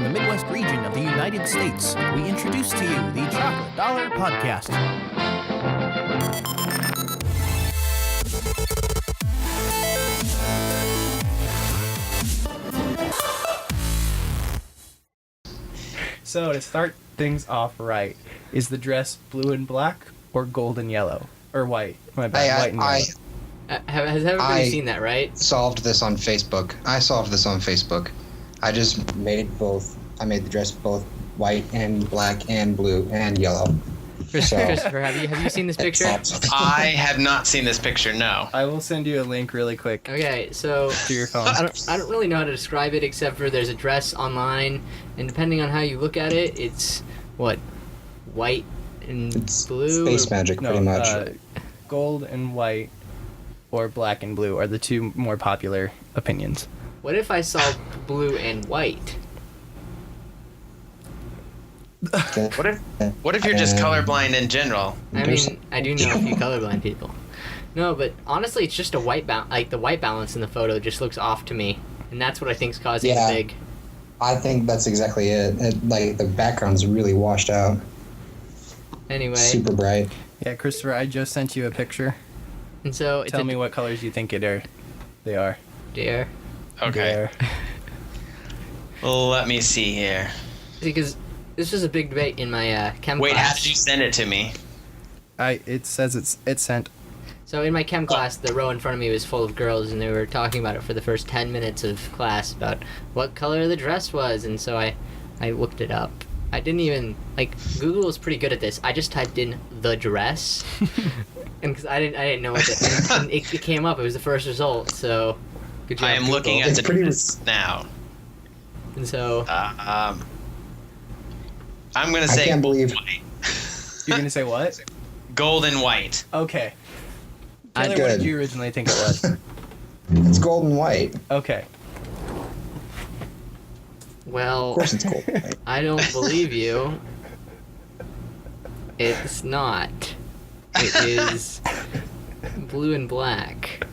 from the Midwest region of the United States, we introduce to you the Chocolate Dollar Podcast. So, to start things off right, is the dress blue and black or gold and yellow? Or white? My bad, white and yellow. Has everybody seen that, right? Solved this on Facebook. I solved this on Facebook. I just made both. I made the dress both white and black and blue and yellow. Christopher, have you seen this picture? I have not seen this picture, no. I will send you a link really quick. Okay, so to your phone. I don't really know how to describe it except for there's a dress online, and depending on how you look at it, it's what, white and It's blue. space magic, pretty much. Gold and white or black and blue are the two more popular opinions. What if I saw blue and white? What if you're just colorblind in general? I mean, I do know a few colorblind people. No, but honestly, it's just a white like the white balance in the photo just looks off to me, and that's what I think is causing the big. I think that's exactly it. Like the background's really washed out. Anyway. Super bright. Yeah, Christopher, I just sent you a picture. And so it's Tell me what colors you think they are. Dear. Okay. Well, let me see here. Because this was a big debate in my chem Wait, class. how did you send it to me? It says it's sent. So in my chem class, the row in front of me was full of girls, and they were talking about it for the first 10 minutes of class about what color the dress was, and so I looked it up. I didn't even, Google is pretty good at this. I just typed in the dress, and because I didn't know what and it came up. It was the first result, so good job, I am Google. looking at the dress now. And so I'm gonna say I can't believe. white. You're gonna say what? Gold and white. Okay. Taylor, what Good. did you originally think it was? It's gold and white. Okay. well, Of course it's gold and white. I don't believe you. It's not. It is blue and black.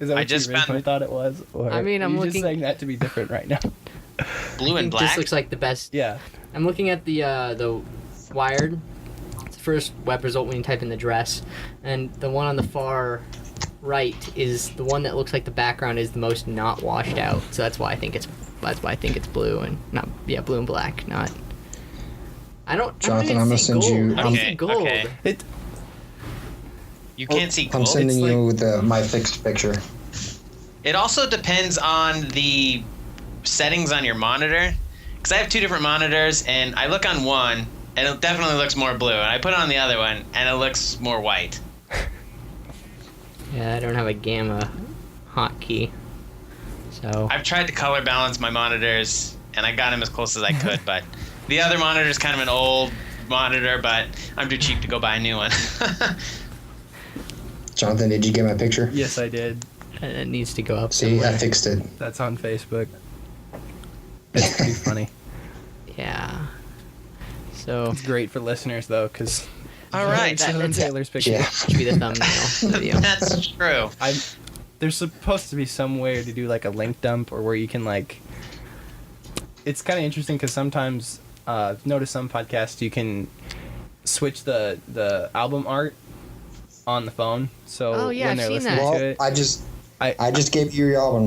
Is that what I just you originally found- thought it was? Or I mean, I'm are you looking- just saying that to be different right now. Blue and This black? looks like the best. Yeah. I'm looking at the Wired. It's the first web result when you type in the dress, and the one on the far right is the one that looks like the background is the most not washed out. So that's why I think it's blue and not blue and black. Not. I don't. Jonathan, I I'm don't gonna even see send gold. you- I don't see Okay, gold. okay. You can't see I'm gold. sending It's you my fixed picture. It also depends on the settings on your monitor. Because I have two different monitors, and I look on one, and it definitely looks more blue. And I put it on the other one, and it looks more white. Yeah, I don't have a gamma hotkey. So. I've tried to color balance my monitors, and I got them as close as I could, but the other monitor is kind of an old monitor, but I'm too cheap to go buy a new one. Jonathan, did you get my picture? Yes, I did. It needs to go up. See, somewhere. I fixed it. That's on Facebook. It's pretty funny. Yeah. So. It's great for listeners though, because All right. Taylor's picture. Yeah. Should be the thumbnail video. That's true. There's supposed to be some way to do like a link dump or where you can it's kind of interesting because sometimes I've noticed some podcasts you can switch the album art on the phone, so Oh, yeah, when I've they're seen listening that. to it. I just gave you your album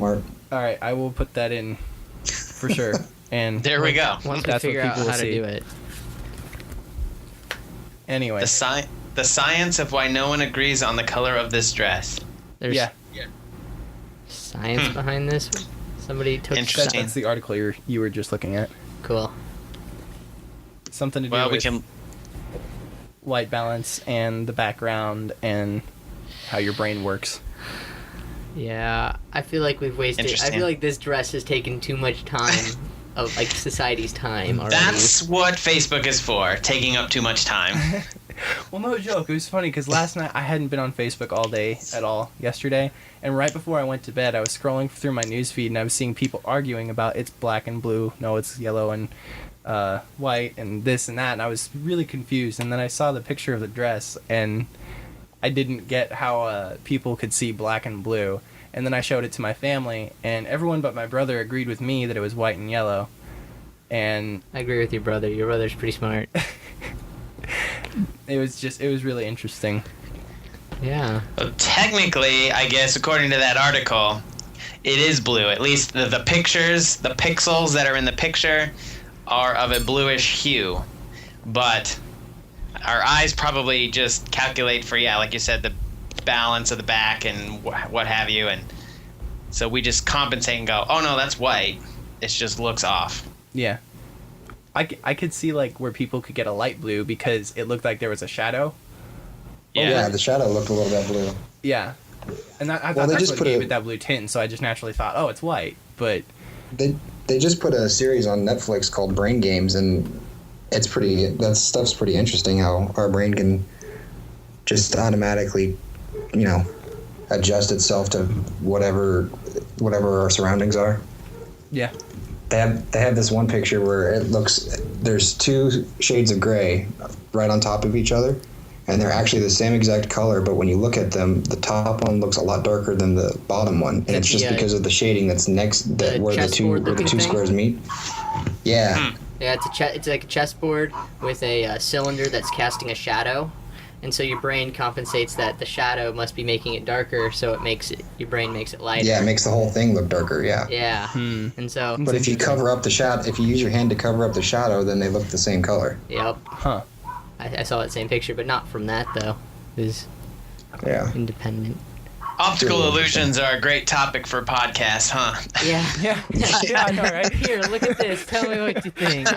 art. All right, I will put that in for sure. And There we go. Once we That's what figure out people will how to see. do it. anyway, The science of why no one agrees on the color of this dress. There's yeah, science behind this. Somebody took Interesting. that's the article you were just looking at. Cool. Something to do Well, we with can. light balance and the background and how your brain works. Yeah, I feel like we've wasted. I Interesting. feel like this dress has taken too much time of society's time already. That's what Facebook is for, taking up too much time. Well, no joke. It was funny because last night I hadn't been on Facebook all day at all yesterday, and right before I went to bed, I was scrolling through my newsfeed and I was seeing people arguing about it's black and blue, no, it's yellow and white, and this and that, and I was really confused. And then I saw the picture of the dress, and I didn't get how people could see black and blue. And then I showed it to my family, and everyone but my brother agreed with me that it was white and yellow. and I agree with your brother. Your brother's pretty smart. it was really interesting. Yeah. Well, technically, I guess, according to that article, it is blue. At least the pictures, the pixels that are in the picture are of a bluish hue. But our eyes probably just calculate for, like you said, the balance of the back and what have you. And so we just compensate and go, oh, no, that's white. It just looks off. Yeah. I could see, like, where people could get a light blue because it looked like there was a shadow. Yeah, the shadow looked a little bit blue. Yeah. And I Well, thought they that's just what put gave a- it that blue tint, so I just naturally thought, oh, it's white. But They just put a series on Netflix called Brain Games, and that stuff's pretty interesting. How our brain can just automatically, adjust itself to whatever our surroundings are. yeah. They have this one picture where there's two shades of gray right on top of each other, and they're actually the same exact color, but when you look at them, the top one looks a lot darker than the bottom one, and it's just because of the shading that's where the two squares meet. Yeah. Yeah, it's like a chessboard with a cylinder that's casting a shadow, and so your brain compensates that the shadow must be making it darker, so your brain makes it lighter. Yeah, it makes the whole thing look darker. Yeah. Yeah. And so. But if you cover up the shadow, if you use your hand to cover up the shadow, then they look the same color. Yep. Huh. I saw that same picture, but not from that though. It was Yeah. independent. Optical illusions are a great topic for podcasts, huh? Yeah. Yeah, I know, right? Here, look at this. Tell me what you think.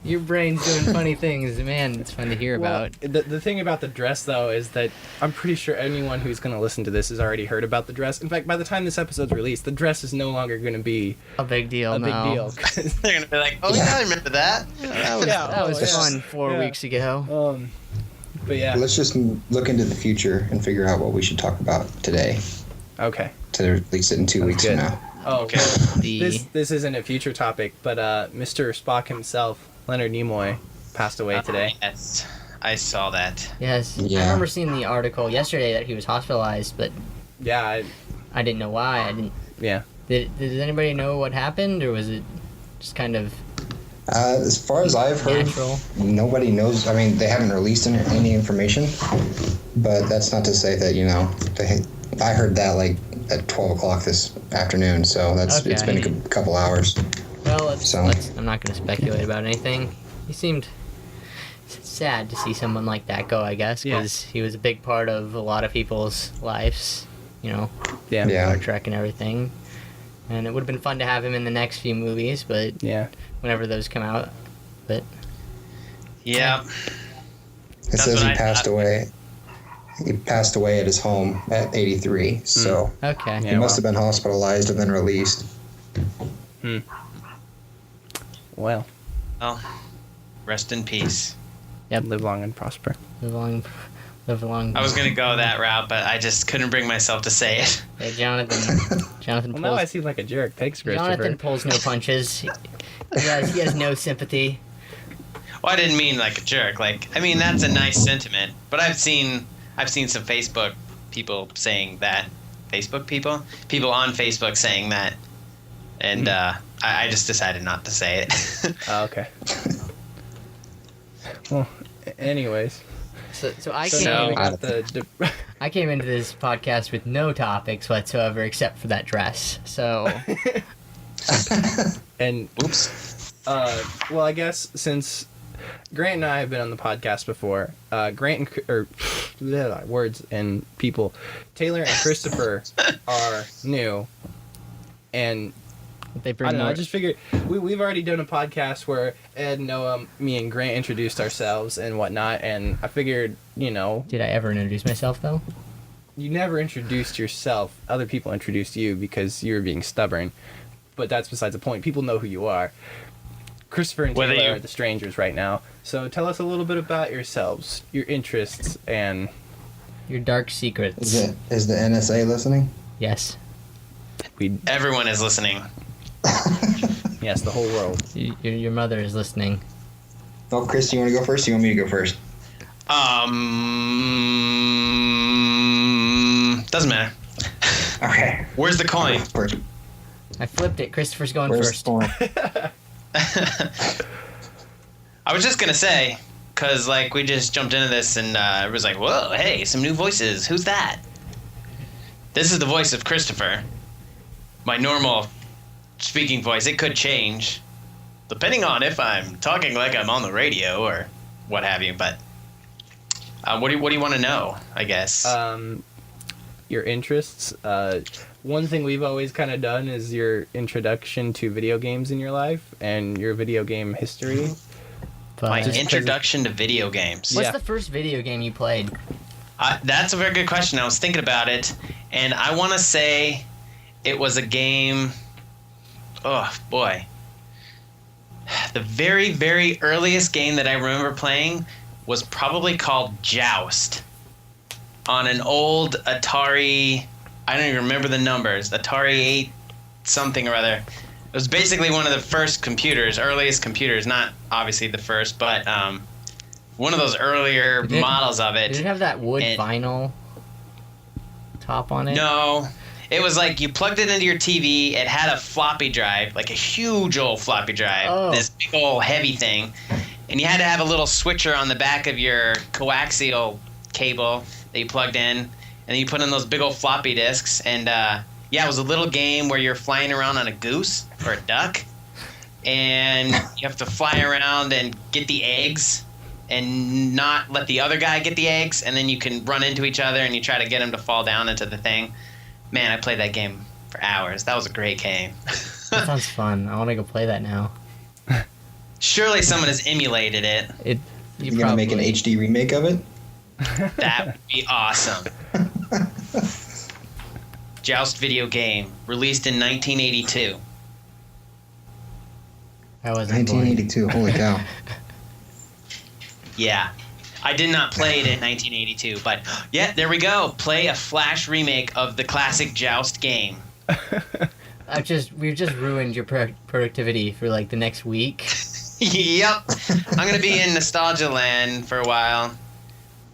Your brain's doing funny things. Man, it's fun to hear about. The thing about the dress, though, is that I'm pretty sure anyone who's going to listen to this has already heard about the dress. In fact, by the time this episode's released, the dress is no longer going to be A big deal. a big no. deal. They're going to be like, oh, yeah, I remember that. That was yeah. fun 4 weeks ago. But yeah. Let's just look into the future and figure out what we should talk about today Okay. to release it in 2 weeks good. from now. Oh, Okay. well, this isn't a future topic, but Mr. Spock himself, Leonard Nimoy, passed away today. Yes, I saw that. Yes. Yeah. I remember seeing the article yesterday that he was hospitalized, but Yeah, I didn't know why. I didn't. yeah. Did anybody know what happened, or was it just kind of As far as I've heard, natural? nobody knows. I mean, they haven't released any information, but that's not to say that I heard that like at 12 o'clock this afternoon, so it's Okay. been a couple hours. Well, So- I'm not going to speculate about anything. He seemed sad to see someone like that go, I guess, Yeah. because he was a big part of a lot of people's lives, Yeah. Yeah. Star Trek and everything. And it would have been fun to have him in the next few movies, but Yeah. whenever those come out. But Yeah. It That's says what he I passed thought. away. He passed away at his home at 83, so okay. Yeah. he must wow. have been hospitalized and then released. Well, Well, rest in peace. live long and prosper. Live long. I was going to go that route, but I just couldn't bring myself to say it. Yeah, Jonathan Well, now I pulls. seem like a jerk. Thanks, Christopher. Jonathan pulls no punches. He has no sympathy. Well, I didn't mean like a jerk. That's a nice sentiment. But I've seen some Facebook people saying that. Facebook people? People on Facebook saying that. And I just decided not to say it. Oh, okay. Well, anyways. So I So came. now we I got the I came into this podcast with no topics whatsoever except for that dress. So and Oops. well, I guess since Grant and I have been on the podcast before, words and people, Taylor and Christopher are new, and they bring I don't know. more. I just figured we've already done a podcast where Ed, Noah, me, and Grant introduced ourselves and whatnot, and I figured, Did I ever introduce myself though? you never introduced yourself. Other people introduced you because you were being stubborn, but that's besides the point. People know who you are. Christopher and Whether Taylor you- are the strangers right now. So tell us a little bit about yourselves, your interests, and Your dark secrets. Is the NSA listening? Yes. Everyone is listening. Yes, the whole world. Your mother is listening. Oh, Chris, you want to go first? Or you want me to go first? Doesn't matter. Okay. Where's the coin? First. I flipped it. Christopher's going Where's first. the coin? I was just gonna say, cause like we just jumped into this and it was like, whoa, hey, some new voices. Who's that? This is the voice of Christopher. My normal speaking voice. It could change, depending on if I'm talking like I'm on the radio or what have you. But what do you want to know? I guess. Your interests. One thing we've always kind of done is your introduction to video games in your life and your video game history. My But introduction to video games. what's Yeah. the first video game you played? That's a very good question. I was thinking about it, and I want to say it was a game. Oh boy. The very, very earliest game that I remember playing was probably called Joust on an old Atari. I don't even remember the numbers. Atari 8 something or other. It was basically one of the first computers, earliest computers, not obviously the first, but one of those earlier Did it- models of it. Did it have that wood And- vinyl top on it? No. It was like you plugged it into your TV, it had a floppy drive, like a huge old floppy drive, Oh. this big old heavy thing. And you had to have a little switcher on the back of your coaxial cable that you plugged in, and then you put in those big old floppy disks. And yeah, it was a little game where you're flying around on a goose or a duck, and you have to fly around and get the eggs and not let the other guy get the eggs, and then you can run into each other and you try to get him to fall down into the thing. Man, I played that game for hours. That was a great game. That sounds fun. I want to go play that now. Surely someone has emulated it. You're gonna make an HD remake of it? That would be awesome. Joust video game, released in 1982. I wasn't born. 1982. Holy cow! Yeah. I did not play it in 1982, but yeah, there we go. Play a Flash remake of the classic Joust game. We've just ruined your productivity for like the next week. Yep. I'm going to be in Nostalgia Land for a while.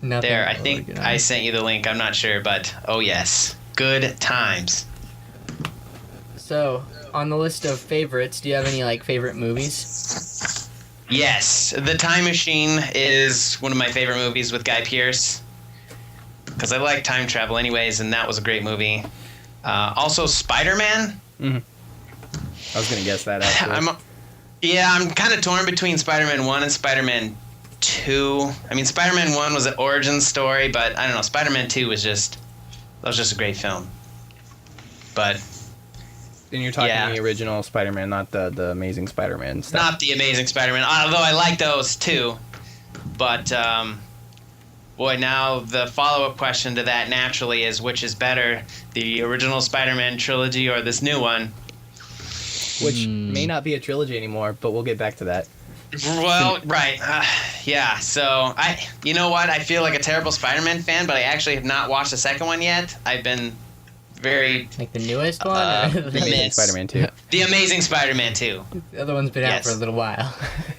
Nothing. There, I will think organize. I sent you the link. I'm not sure, but oh yes. Good times. So, on the list of favorites, do you have any like favorite movies? Yes, The Time Machine is one of my favorite movies with Guy Pearce. Because I like time travel anyways, and that was a great movie. Also, Spider-Man. I was gonna guess that actually. I'm kind of torn between Spider-Man 1 and Spider-Man 2. I mean, Spider-Man 1 was an origin story, but I don't know, Spider-Man 2 was just a great film. But And you're talking Yeah. the original Spider-Man, not the Amazing Spider-Man stuff. not the Amazing Spider-Man, although I like those too. But boy, now the follow-up question to that naturally is, which is better, the original Spider-Man trilogy or this new one? Which may not be a trilogy anymore, but we'll get back to that. Well, right, yeah. So you know what? I feel like a terrible Spider-Man fan, but I actually have not watched the second one yet. I've been very Like the newest one? Or The Amazing Miss. Spider-Man 2. The Amazing Spider-Man 2. the other one's been out Yes. for a little while.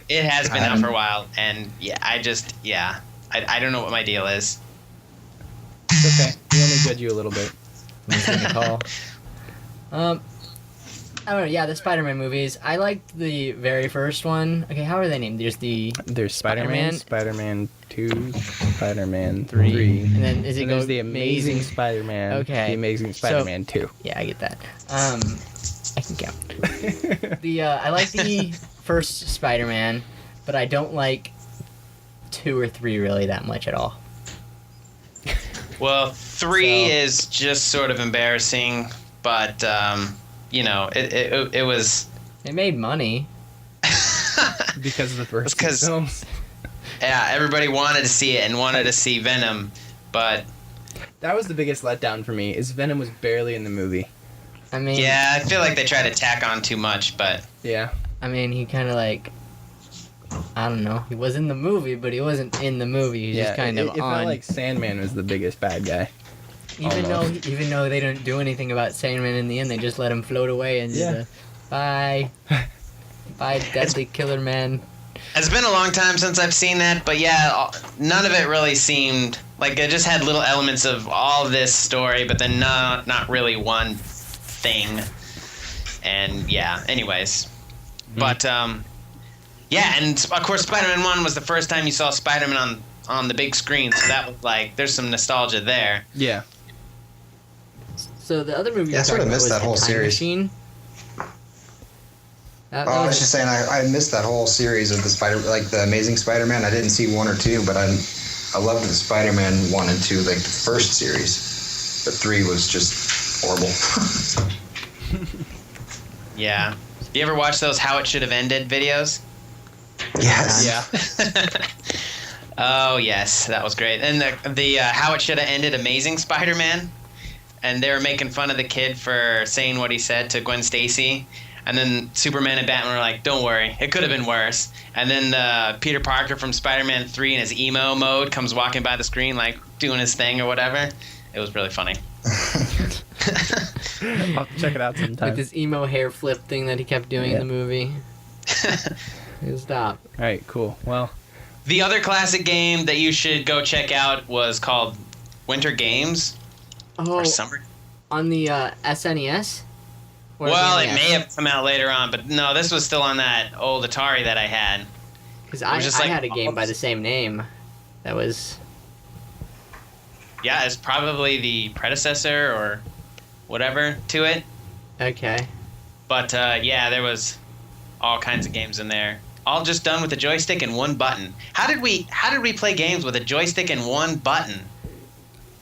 It has been I out for a haven't- while, and I don't know what my deal is. It's okay. We only judge you a little bit. I'm just gonna call. I don't know. Yeah, the Spider-Man movies. I liked the very first one. Okay, how are they named? There's the There's Spider-Man, Spider-Man. Spider-Man 2, Spider-Man 3. and then is it And go there's the Amazing Spider-Man. Okay. The Amazing Spider-Man 2. Yeah, I get that. I can count. I like the first Spider-Man, but I don't like 2 or 3 really that much at all. Well, 3 So- is just sort of embarrassing, but it was. It made money. Because of the first It's 'cause- two films. Yeah, everybody wanted to see it and wanted to see Venom, but That was the biggest letdown for me, is Venom was barely in the movie. I mean, yeah, I feel like they tried to tack on too much, but Yeah. I mean, he kind of like, I don't know. He was in the movie, but he wasn't in the movie. He's Yeah, just kind it of felt on. like Sandman was the biggest bad guy. even though they don't do anything about Sandman in the end, they just let him float away and Yeah. just bye, bye, deadly killer man. it's been a long time since I've seen that. But yeah, none of it really seemed like it just had little elements of all this story, but then not really one thing. And yeah, anyways, But yeah, and of course, Spider-Man 1 was the first time you saw Spider-Man on the big screen, so that was like, there's some nostalgia there. Yeah. So the other movie Yeah, I you're sort of talking about missed was that The whole Time series. Machine. That I was was- just saying, I missed that whole series of the Amazing Spider-Man. I didn't see 1 or 2, but I loved the Spider-Man 1 and 2, like the first series. But 3 was just horrible. Yeah. You ever watch those How It Should Have Ended videos? Yes. Yeah. Oh yes, that was great. And the How It Should Have Ended Amazing Spider-Man, and they were making fun of the kid for saying what he said to Gwen Stacy, and then Superman and Batman were like, "Don't worry, it could have been worse." And then Peter Parker from Spider-Man 3 in his emo mode comes walking by the screen like doing his thing or whatever. It was really funny. I'll check it out Like sometime. this emo hair flip thing that he kept doing in the movie. Stop. All right, cool. Well, The other classic game that you should go check out was called Winter Games Oh, or Summer. on the SNES? Or Well, the it may have come out later on, but no, this was still on that old Atari that I had. Because it was just I like- had a game by the same name. That was... Yeah, it's probably the predecessor or whatever to it. Okay. But yeah, there was all kinds of games in there. All just done with a joystick and one button. How did we play games with a joystick and one button?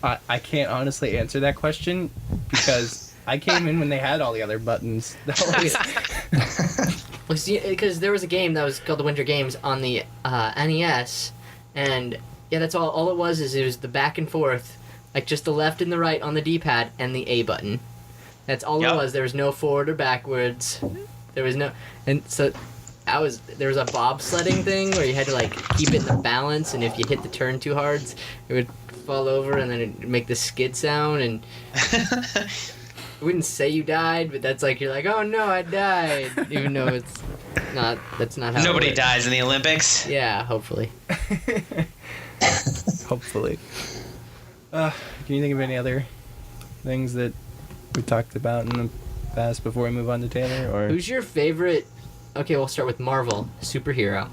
I can't honestly answer that question because I came in when they had all the other buttons. That was- Well, see, because there was a game that was called the Winter Games on the NES, and yeah, that's all it was is it was the back and forth, like just the left and the right on the D-pad and the A button. That's all Yep. it was. There was no forward or backwards. There was no, and so there was a bobsledding thing where you had to like keep it in the balance, and if you hit the turn too hard, it would fall over and then it'd make the skid sound, and it wouldn't say you died, but that's like you're like, oh no, I died, even though it's not. That's not how. Nobody it works. dies in the Olympics. Yeah, hopefully. Hopefully. Can you think of any other things that we talked about in the past before we move on to Taylor? Or Who's your favorite? Okay, we'll start with Marvel superhero.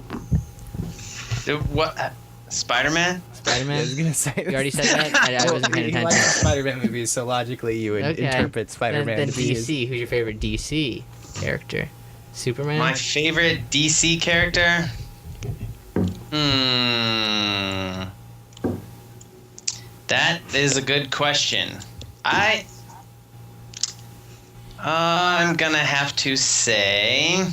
What? Spider-Man? I Spider-Man. was gonna say. You already said that? I wasn't paying He attention. likes the Spider-Man movies, so logically you would Okay. interpret Spider-Man Then to be his- DC. Who's your favorite DC character? Superman. My favorite DC character? That is a good question. I'm gonna have to say.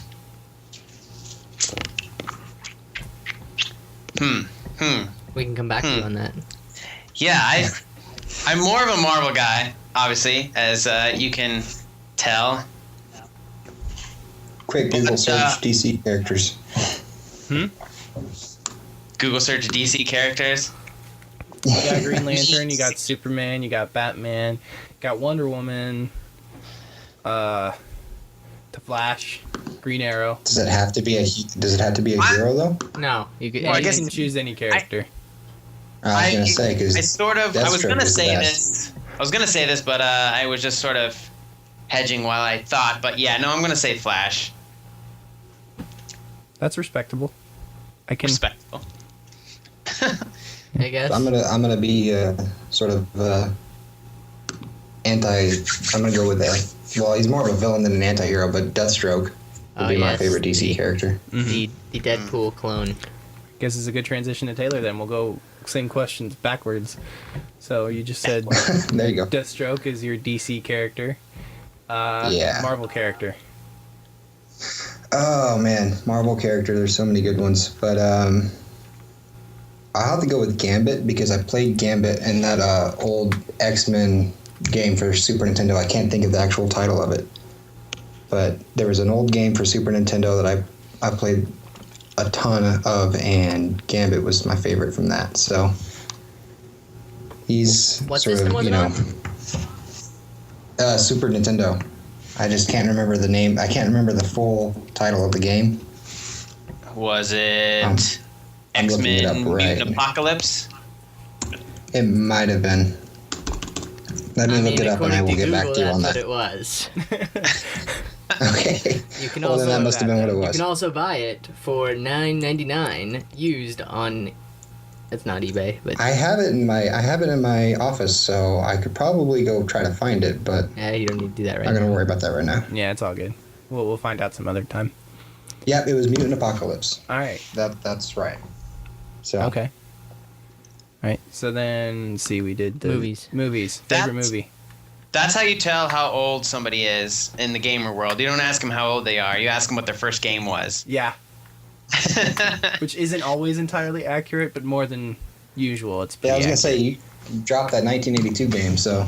We can come back to you on that. Yeah, I'm more of a Marvel guy, obviously, as you can tell. Quick Google search DC characters. Google search DC characters. You got Green Lantern, you got Superman, you got Batman, you got Wonder Woman, The Flash, Green Arrow. Does it have to be a hero though? No, you could. Well, I You guess- can choose any character. I was gonna say because I was gonna say best. this. I was gonna say this, but I was just sort of hedging while I thought. But yeah, no, I'm gonna say Flash. That's respectable. I can. Respectable. I guess. I'm gonna be sort of anti. I'm gonna go with that. Well, he's more of a villain than an anti-hero, but Deathstroke would Oh, be my yes. favorite DC character. The Deadpool clone. Guess it's a good transition to Taylor. Then we'll go same questions backwards. So you just said There you go. Deathstroke is your DC character. Yeah. Marvel character. Oh man, Marvel character. There's so many good ones, but I'll have to go with Gambit because I played Gambit in that old X-Men game for Super Nintendo. I can't think of the actual title of it, but there was an old game for Super Nintendo that I played a ton of, and Gambit was my favorite from that. So he's What sort system of, was you it know, on? Super Nintendo. I just can't remember the name. I can't remember the full title of the game. Was it I'm looking it up X-Men right. Mutant Apocalypse? It might have been. Let me look it up and I will according get back to you on that's that. what it was. Okay. Okay. You can Well, then also that must have been what it you was. can also buy it for $9.99 used on. It's not eBay, but I have it in my office, so I could probably go try to find it, but yeah, you don't need to do that right I'm not now. gonna worry about that right now. Yeah, it's all good. We'll find out some other time. Yep, it was Mutant Apocalypse. All right. That's right. So Okay. All right. So then, see, we did the Movies. Movies. Favorite That's- movie. That's how you tell how old somebody is in the gamer world. You don't ask them how old they are. You ask them what their first game was. Yeah. Which isn't always entirely accurate, but more than usual. It's yeah, I was pretty gonna say you dropped that 1982 game, so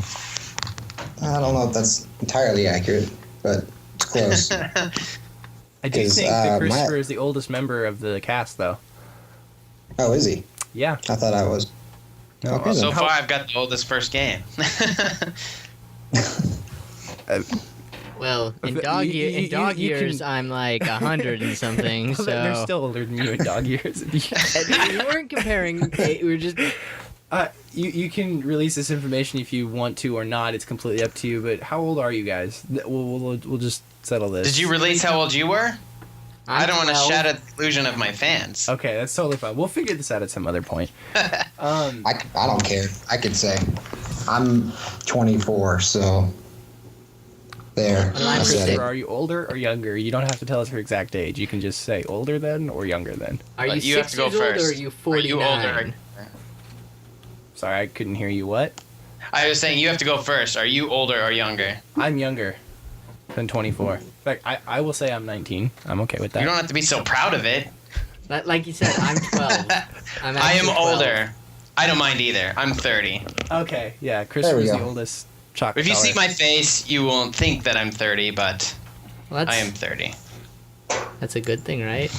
I don't know if that's entirely accurate, but it's close. I do 'cause, think that my- Christopher is the oldest member of the cast, though. Oh, is he? Yeah. I thought I was. No, Okay, So then. far, I've got the oldest first game. Well, in But dog you- you- dog you years, can- I'm like 100 and something. Well, So they're still older than you in dog years. we weren't comparing. We were just. You can release this information if you want to or not. It's completely up to you. But how old are you guys? We'll just settle this. Did you release how old you were? I don't want to 12. shatter the illusion of my fans. Okay, that's totally fine. We'll figure this out at some other point. I don't care. I could say I'm 24, so there. Well, I'm I said Christopher. it. Are you older or younger? You don't have to tell us your exact age. You can just say older than or younger than. Are you But 6 you have to go years old or first. are you Are 49? you older? Sorry, I couldn't hear you. What? I was saying you have to go first. Are you older or younger? I'm younger than 24. In fact, I will say I'm 19. I'm okay with that. You don't have to be so proud of it. Like you said, I'm 12. I'm I am actually 12. older. I don't mind either. I'm 30. Okay, yeah, Chris There we was the go. oldest chocolate. If you see color. my face, you won't think that I'm 30, but Well, I am 30. That's a good thing, right?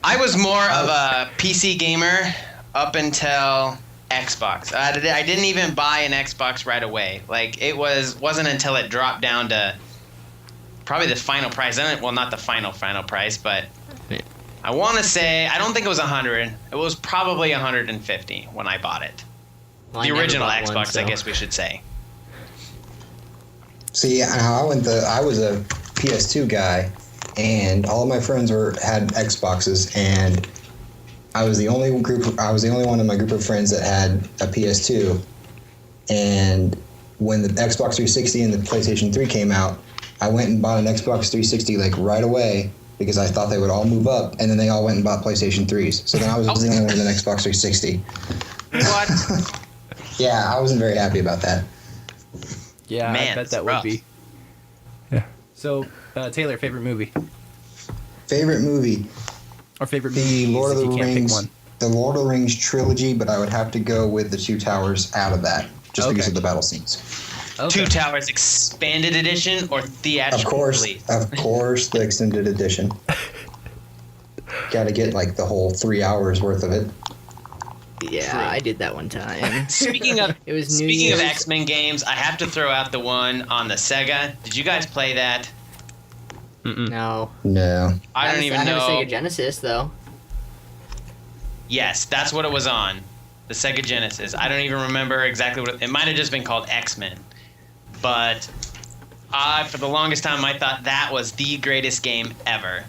I was more of a PC gamer up until Xbox. I didn't even buy an Xbox right away. Like it wasn't until it dropped down to probably the final price. Well, not the final price, but Yeah. I want to say I don't think it was 100. It was probably 150 when I bought it. Well, I The never original bought Xbox, one, so. I guess we should say. See, how I was a PS2 guy, and all of my friends had Xboxes, and I was the only one in my group of friends that had a PS2. And when the Xbox 360 and the PlayStation 3 came out, I went and bought an Xbox 360 like right away because I thought they would all move up, and then they all went and bought PlayStation 3s. So then I was the only one with an Xbox 360. What? Yeah, I wasn't very happy about that. Yeah, I Man, bet it's that rough. would be. Yeah. So, Taylor, favorite movie Favorite movie? or favorite The movies Lord of if the you can't Rings, pick one. the Lord of the Rings trilogy, but I would have to go with the Two Towers out of that, just because Okay. of the battle scenes. Okay. Two Towers expanded edition or theatrical release? Of course, the extended edition. Got to get like the whole 3 hours worth of it. Yeah, True. I did that one time. Speaking of It was New speaking of Year's. X-Men games, I have to throw out the one on the Sega. Did you guys play that? No. No. I don't even I have a know. Sega Genesis though. Yes, that's what it was on. The Sega Genesis. I don't even remember exactly what it might have just been called X-Men. But for the longest time, I thought that was the greatest game ever.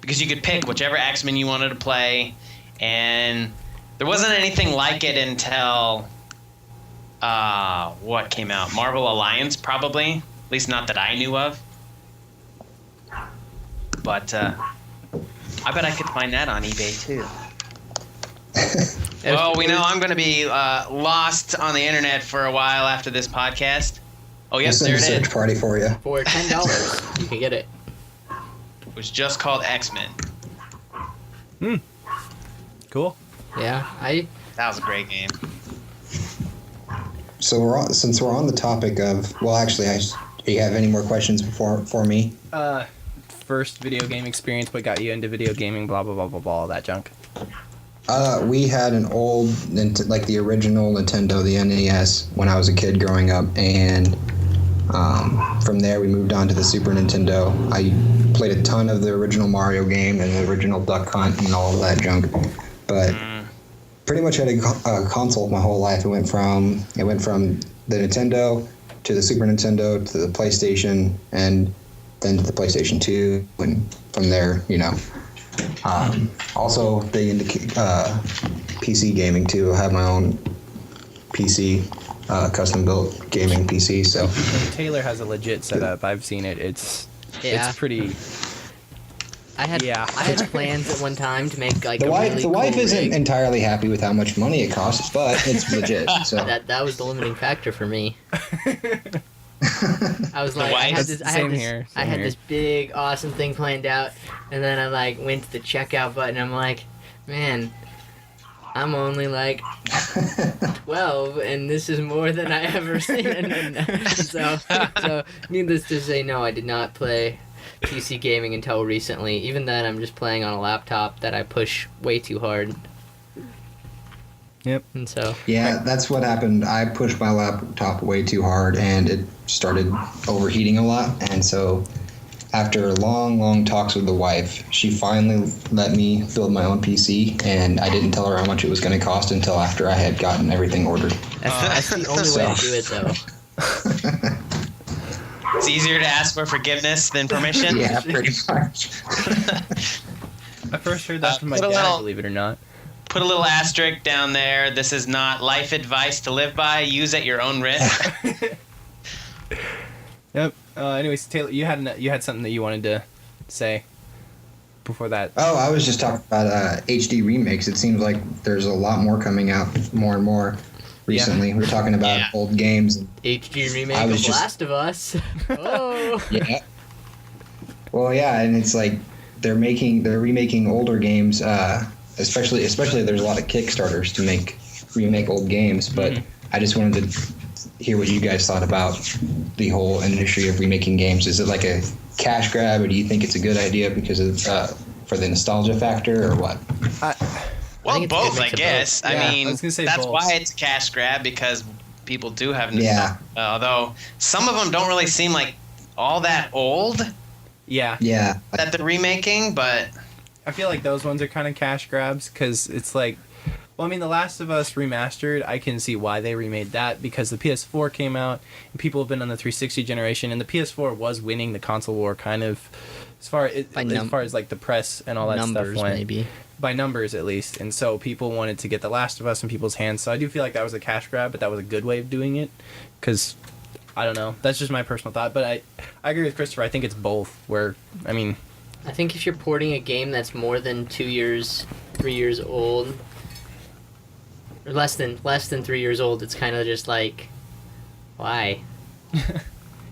Because you could pick whichever X-Men you wanted to play, and there wasn't anything like it until what came out? Marvel Alliance, probably. At least not that I knew of. But I bet I could find that on eBay too. Well, we know I'm going to be lost on the internet for a while after this podcast. Oh, We'll yes, send there a it search is. party for you. For $10, you can get it. It was just called X-Men. Cool. Yeah, That was a great game. So since we're on the topic of, well, actually, do you have any more questions for me? First video game experience, what got you into video gaming, blah, blah, blah, blah, blah, all that junk. We had an old, like the original Nintendo, the NES, when I was a kid growing up, and from there we moved on to the Super Nintendo. I played a ton of the original Mario game and the original Duck Hunt and all of that junk, but pretty much had a console my whole life. It went from the Nintendo to the Super Nintendo to the PlayStation, and then to the PlayStation 2, and from there, also big into PC gaming too. I have my own PC, custom built gaming PC. So Taylor has a legit setup. I've seen it. It's pretty. I had plans at one time to make like the a wife really the wife cool isn't rig. entirely happy with how much money it costs, but it's legit. So That was the limiting factor for me. I was The like, wife? I had this big awesome thing planned out, and then I like went to the checkout button. I'm like, man, I'm only like 12, and this is more than I ever seen. So needless to say, no, I did not play PC gaming until recently. Even then, I'm just playing on a laptop that I push way too hard. Yep. And so yeah, that's what happened. I pushed my laptop way too hard, and it started overheating a lot. And so, after long talks with the wife, she finally let me build my own PC, and I didn't tell her how much it was going to cost until after I had gotten everything ordered. that's the only way to do it, though. It's easier to ask for forgiveness than permission. Yeah, pretty much. I first heard that from my put a dad, little- believe it or not. Put a little asterisk down there. This is not life advice to live by. Use at your own risk. Yep. Anyways, Taylor, you had something that you wanted to say before that. Oh, I was just talking about HD remakes. It seems like there's a lot more coming out, more and more recently. We're talking about Yeah. old games. HD remake I of was just- Last of Us. Oh. Yeah. Well, yeah, and it's like they're remaking older games. Especially there's a lot of Kickstarters to remake old games. But I just wanted to hear what you guys thought about the whole industry of remaking games. Is it like a cash grab, or do you think it's a good idea because of for the nostalgia factor, or what? Well, think it's a good both, I mix of guess. both. Yeah, I I mean, was gonna say that's both. why it's a cash grab, because people do have Yeah. nostalgia. Although some of them don't really seem like all that old Yeah. Yeah. that they're remaking, but I feel like those ones are kind of cash grabs because it's like, well, I mean, The Last of Us remastered, I can see why they remade that because the PS4 came out and people have been on the 360 generation, and the PS4 was winning the console war kind of as far as like the press and all that Numbers, stuff went. maybe. By numbers at least, and so people wanted to get The Last of Us in people's hands. So I do feel like that was a cash grab, but that was a good way of doing it because I don't know. That's just my personal thought, but I agree with Christopher. I think it's both. Where I mean. I think if you're porting a game that's more than 2 years, 3 years old, or less than 3 years old, it's kind of just like, why? Why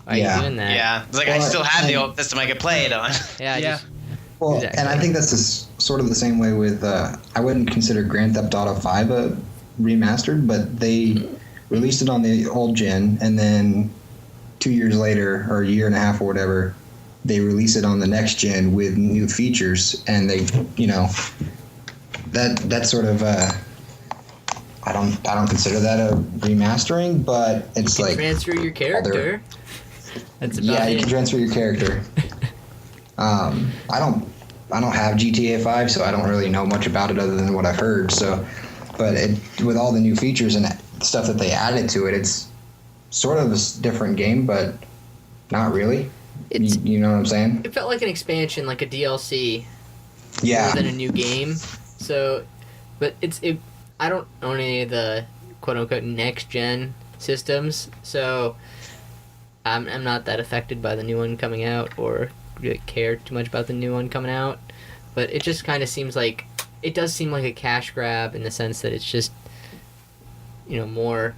are Yeah. you doing that? yeah, it's like I Well, still have the and- old system I could play it on. Yeah. Yeah. Just, Well, Exactly. and I think that's sort of the same way with. I wouldn't consider Grand Theft Auto 5 a remastered, but they released it on the old gen, and then 2 years later, or a year and a half or whatever, they release it on the next gen with new features, and they, that's sort of. I don't consider that a remastering, but it's you can like transfer your character. That's about yeah, you it. can transfer your character. I don't have GTA 5, so I don't really know much about it other than what I've heard. So, but with all the new features and stuff that they added to it, it's sort of a different game, but not really. It's, You know what I'm saying? it felt like an expansion, like a DLC, Yeah. more than a new game. So, but I don't own any of the quote unquote next gen systems, so I'm not that affected by the new one coming out or really care too much about the new one coming out. But it just kind of seems like it does seem like a cash grab in the sense that it's just more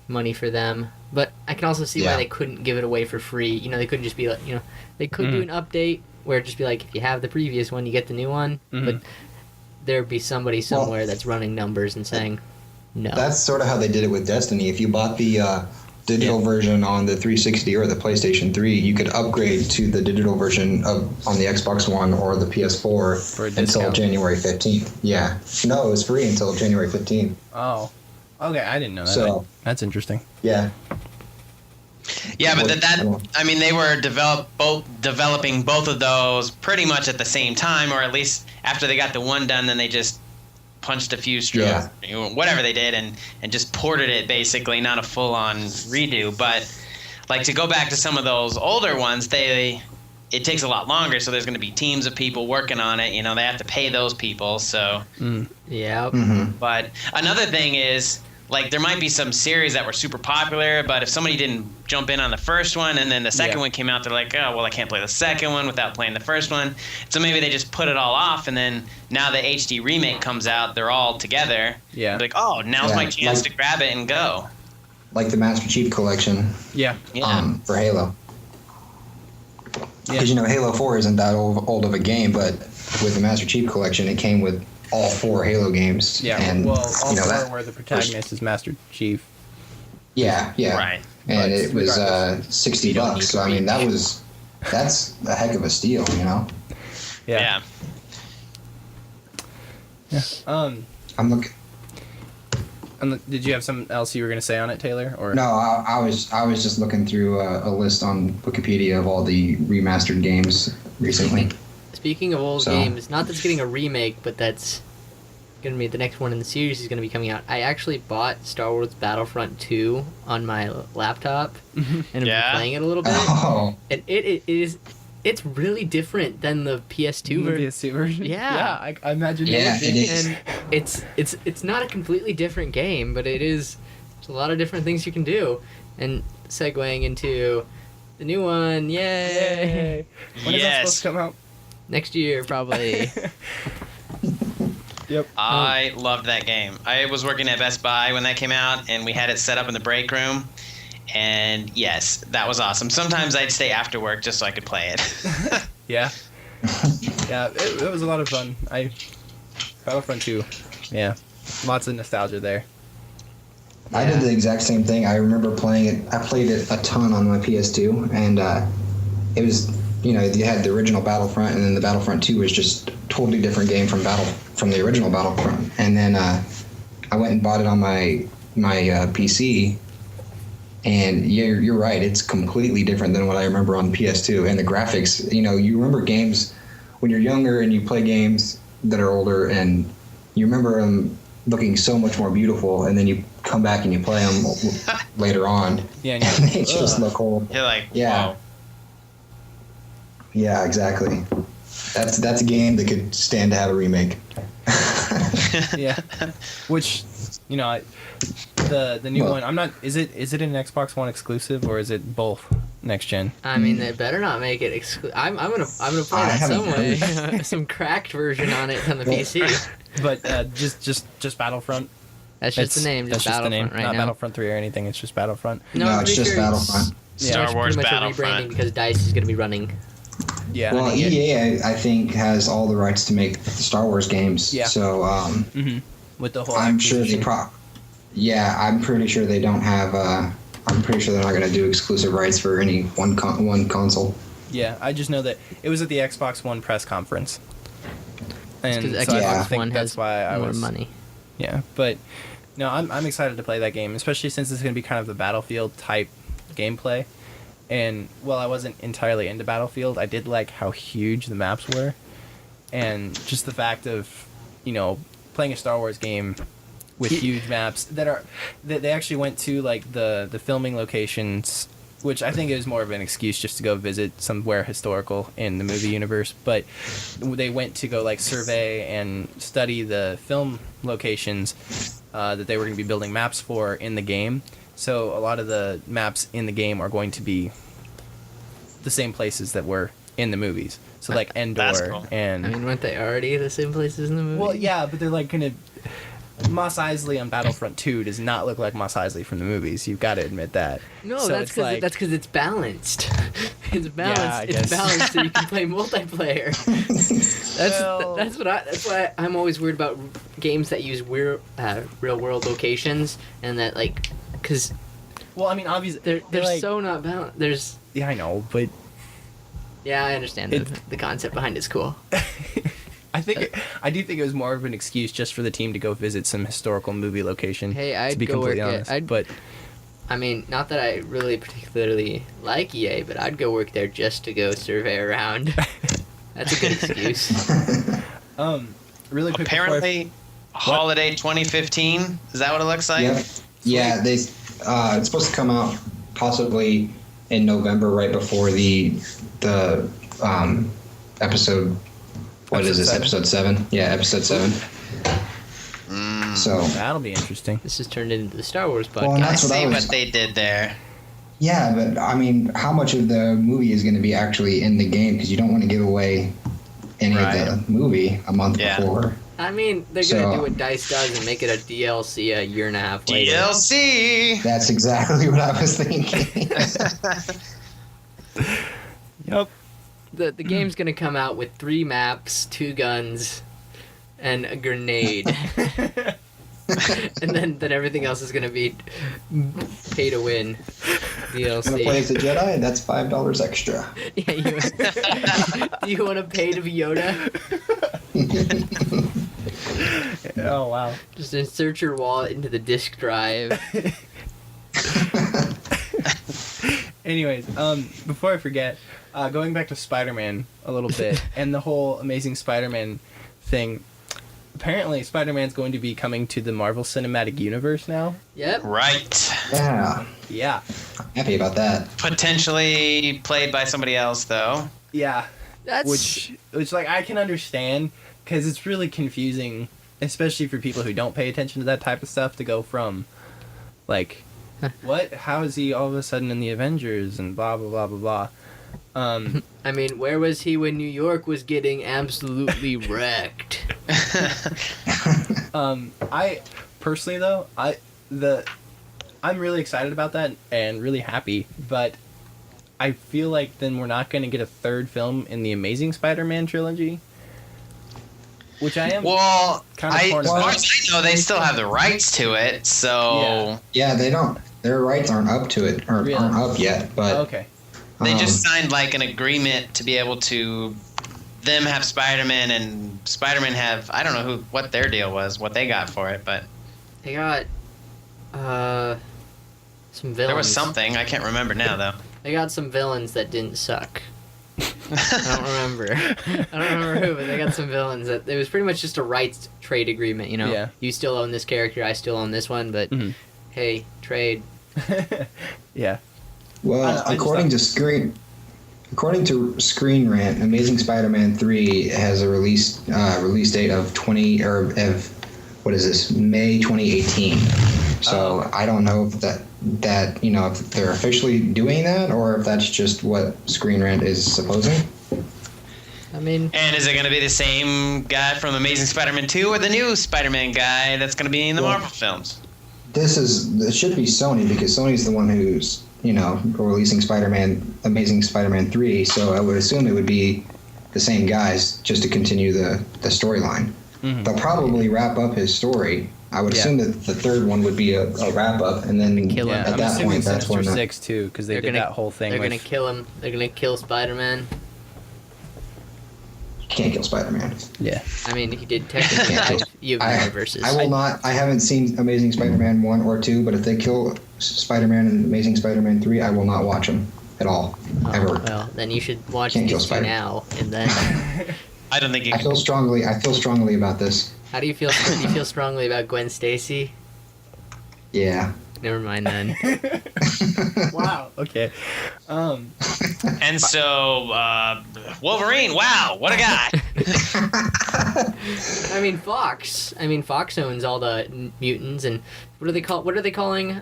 money for them. But I can also see why Yeah. they couldn't give it away for free. They couldn't just be like they could do an update where it'd just be like if you have the previous one, you get the new one. But there'd be somebody somewhere that's running numbers and saying no. That's sort of how they did it with Destiny. If you bought the digital version on the 360 or the PlayStation 3, you could upgrade to the digital version on the Xbox One or the PS4 For a until discount. January 15th. Yeah. No, it was free until January 15th. Oh. Okay, I didn't know that. So- That's interesting. Yeah. Yeah, but Well, I mean, they were developing both of those pretty much at the same time, or at least after they got the one done, then they just punched a few strokes, whatever they did, and just ported it basically, not a full-on redo. But like to go back to some of those older ones, they it takes a lot longer. So there's going to be teams of people working on it. You know, they have to pay those people. So, Yeah. but another thing is, like, there might be some series that were super popular, but if somebody didn't jump in on the first one and then the second one came out, they're like, oh, well, I can't play the second one without playing the first one. So maybe they just put it all off, and then now the HD remake comes out, they're all together. Yeah. Like, oh, now's my chance to grab it and go. Like the Master Chief Collection Yeah. for Halo. Because, you know, Halo 4 isn't that old of a game, but with the Master Chief Collection, it came with all 4 Halo games. Yeah. And, well, all you know, four where the protagonist is Master Chief. Yeah. Right. And But it was $60. So, I mean, that's a heck of a steal, you know? Yeah. I'm looking. Did you have something else you were going to say on it, Taylor? Or No, I was just looking through a list on Wikipedia of all the remastered games recently. Speaking of old So- games, not that's getting a remake, but that's gonna be the next one in the series is gonna be coming out. I actually bought Star Wars Battlefront 2 on my laptop and I've been playing it a little bit. Oh, And it's really different than the PS2 the version. PS2 version? Yeah. I imagine yeah, it would it be. is. And it's not a completely different game, but there's a lot of different things you can do. And segueing into the new one, yay! When is that supposed to come out? Next year probably. Yep. I loved that game. I was working at Best Buy when that came out, and we had it set up in the break room. And yes, that was awesome. Sometimes I'd stay after work just so I could play it. Yeah. Yeah, it was a lot of fun. Battlefront 2. Yeah. Lots of nostalgia there. I did the exact same thing. I remember playing it. I played it a ton on my PS2, and it was, you know, you had the original Battlefront, and then the Battlefront 2 was just a totally different game from the original Battlefront. And then I went and bought it on my PC, and you're right. It's completely different than what I remember on PS2. And the graphics, you know, you remember games when you're younger and you play games that are older, and you remember them looking so much more beautiful, and then you come back and you play them later on, Yeah, and and they just look old. You're like, Yeah. whoa. Yeah, exactly. That's a game that could stand to have a remake. yeah. Which, you know, the new Well- one. I'm not. Is it an Xbox One exclusive, or is it both next gen? I mean, they better not make it I'm gonna play I that haven't some way. Some cracked version on it on the PC. But just Battlefront. That's just the name, That's just just the name. Battlefront right Not now. Battlefront 3 or anything. It's just Battlefront. No, I'm it's pretty just sure Battlefront. Yeah. Star it's Wars pretty much a Battlefront. rebranding because DICE is gonna be running. Yeah. Well, EA, I think, has all the rights to make the Star Wars games. Yeah. So With the whole. I'm sure acquisition. I'm pretty sure they don't have. I'm pretty sure they're not going to do exclusive rights for any one console. Yeah, I just know that it was at the Xbox One press conference. And Because so I Xbox think One that's has why I more was money. Yeah, but no, I'm excited to play that game, especially since it's going to be kind of the Battlefield type gameplay. And while I wasn't entirely into Battlefield, I did like how huge the maps were, and just the fact of, you know, playing a Star Wars game with huge maps that they actually went to like the filming locations, which I think is more of an excuse just to go visit somewhere historical in the movie universe, but they went to go like survey and study the film locations that they were going to be building maps for in the game. So a lot of the maps in the game are going to be the same places that were in the movies. So like That's Endor cool. and I mean, weren't they already the same places in the movie? well, yeah, but they're like gonna. Mos Eisley on Battlefront 2 does not look like Mos Eisley from the movies. You've got to admit that. No, So that's it's like- because it's balanced. It's balanced. I it's guess. balanced so you can play multiplayer. Well- That's why I'm always worried about games that use real world locations and that like because Well, I mean, obviously they're like, so not balanced. There's Yeah, I know, but yeah, I understand the concept behind it's cool. I do think it was more of an excuse just for the team to go visit some historical movie location. Hey, to I'd be go completely work honest, at. but I mean, not that I really particularly like EA, but I'd go work there just to go survey around. That's a good excuse. really quick. before I- Apparently, holiday 2015. Is that what it looks like? Yep. Yeah, it's supposed to come out possibly in November, right before the episode. What is this? Episode 7? Yeah, episode 7. So That'll be interesting. This has turned into the Star Wars podcast. Well, I that's what see I was- what they did there. yeah, but I mean, how much of the movie is going to be actually in the game? Because you don't want to give away any Right. of the movie a month Yeah. before. I mean, they're gonna So- do what DICE does and make it a DLC a year and a half later. DLC. That's exactly what I was thinking. Yep. The game's gonna come out with 3 maps, 2 guns, and a grenade. And then everything else is gonna be pay to win I'm gonna play as DLC. a Jedi. That's $5 extra. Yeah, do you want to pay to be Yoda? Oh wow. Just insert your wallet into the disk drive. Anyways, before I forget, going back to Spider-Man a little bit and the whole Amazing Spider-Man thing. Apparently, Spider-Man's going to be coming to the Marvel Cinematic Universe now. Yep. Right. Yeah, Yeah. happy about that. Potentially played by somebody else, though. Yeah. That's Which like I can understand because it's really confusing, especially for people who don't pay attention to that type of stuff, to go from like what, how is he all of a sudden in the Avengers and blah blah blah blah blah. I mean, where was he when New York was getting absolutely wrecked? I personally though, I'm really excited about that and really happy, but I feel like then we're not going to get a third film in the Amazing Spider-Man trilogy, which I am. Well, Kinda as torn far about. as I know, they still have the rights to it, so Yeah. Yeah, they don't. Their rights aren't up to it, or Really? aren't up yet. But Okay. they um, just signed like an agreement to be able to them have Spider-Man and Spider-Man have, I don't know what their deal was, what they got for it, but They got some villains. there was something. I can't remember now though. They got some villains that didn't suck. I don't remember. I don't remember who, but they got some villains that it was pretty much just a rights trade agreement. You know, Yeah. you still own this character, I still own this one, but Mhm. hey, trade. Yeah. Well, I just according to Screen Rant, Amazing Spider-Man 3 has a release date of May 2018. So Oh. I don't know if that if they're officially doing that or if that's just what Screen Rant is supposing. I mean, And is it going to be the same guy from Amazing Spider-Man 2 or the new Spider-Man guy that's going to be in the Well, Marvel films? It should be Sony because Sony's the one who's releasing Amazing Spider-Man 3. So I would assume it would be the same guys just to continue the storyline. Mhm. They'll probably wrap up his story. I would Yeah. assume that the third one would be a wrap up, and then Kill him. Yeah, at I'm that assuming point, that's Sinister when. 6 too, because they They're did gonna- that whole thing they're with. gonna kill him. They're gonna kill Spider-Man. Can't kill Spider-Man. Yeah. I mean, he did technically have universes. I will not. I haven't seen Amazing Spider-Man 1 or 2, but if they kill Spider-Man in Amazing Spider-Man 3, I will not watch them at all, Oh, ever. well, then you should watch Can't kill these two Spider- now, and then. I don't think you I can. feel strongly. about this. How do you feel? Do you feel strongly about Gwen Stacy? Yeah. Never mind then. Wow. Okay. And so, Wolverine, wow, what a guy. I mean, Fox. Fox owns all the mutants, and what are they call? What are they calling?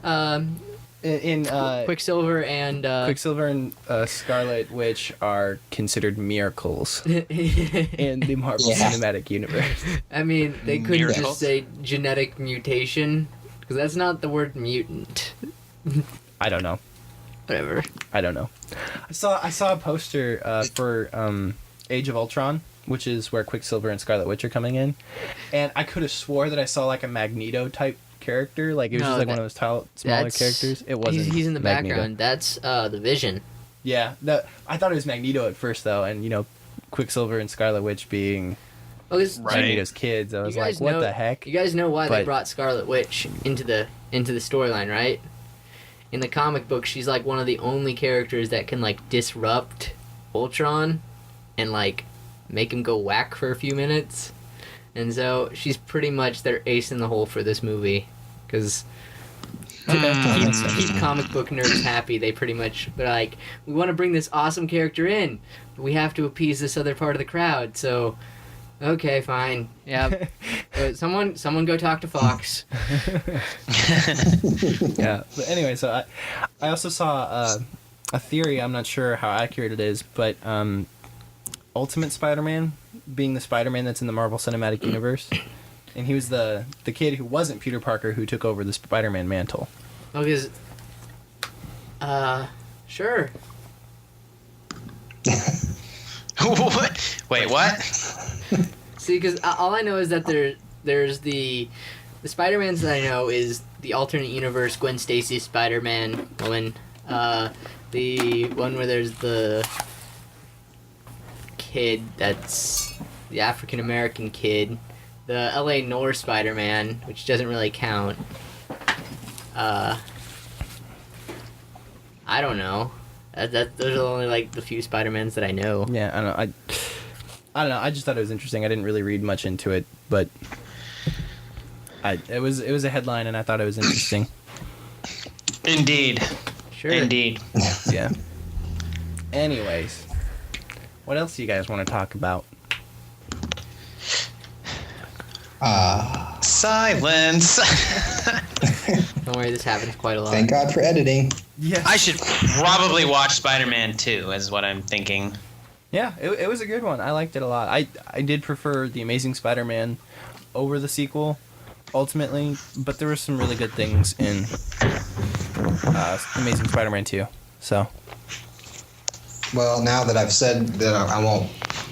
In Quicksilver and. Quicksilver and Scarlet Witch are considered miracles in the Marvel Yeah. Cinematic Universe. I mean, they couldn't Miracles? just say genetic mutation, because that's not the word mutant. I don't know. Whatever. I don't know. I saw a poster for Age of Ultron, which is where Quicksilver and Scarlet Witch are coming in, and I could have swore that I saw like a Magneto type character, like it was No, just like that- one of those smaller That's- characters. It wasn't. He's in the Magneto. background. That's the Vision. Yeah, I thought it was Magneto at first though, and Quicksilver and Scarlet Witch being Oh, this, Right. Magneto's kids. I was like, what the heck? You guys know why they But- brought Scarlet Witch into the storyline, right? In the comic book, she's like one of the only characters that can like disrupt Ultron and like make him go whack for a few minutes. And so she's pretty much their ace in the hole for this movie, because keep comic book nerds happy, they pretty much were like, we want to bring this awesome character in, but we have to appease this other part of the crowd, so okay, fine. Yeah. Someone go talk to Fox. Yeah. But anyway, so I also saw a theory. I'm not sure how accurate it is, but Ultimate Spider-Man being the Spider-Man that's in the Marvel Cinematic Universe, and he was the kid who wasn't Peter Parker who took over the Spider-Man mantle. Oh, because sure. What? Wait, what? See, because all I know is that there's the Spider-Mans that I know is the alternate universe Gwen Stacy Spider-Man woman, the one where there's the kid that's the African American kid, the L.A. Noir Spider-Man, which doesn't really count. I don't know. Those are only like the few Spider-Mans that I know. Yeah, I don't know. I don't know. I just thought it was interesting. I didn't really read much into it, but it was a headline, and I thought it was interesting. Indeed. Sure. Indeed. Yeah. Anyways, what else do you guys want to talk about? Silence. Don't worry, this happens quite a lot. Thank God for editing. Yeah. I should probably watch Spider-Man 2, is what I'm thinking. Yeah, it was a good one. I liked it a lot. I did prefer The Amazing Spider-Man over the sequel, ultimately, but there were some really good things in Amazing Spider-Man 2. So. Well, now that I've said that I won't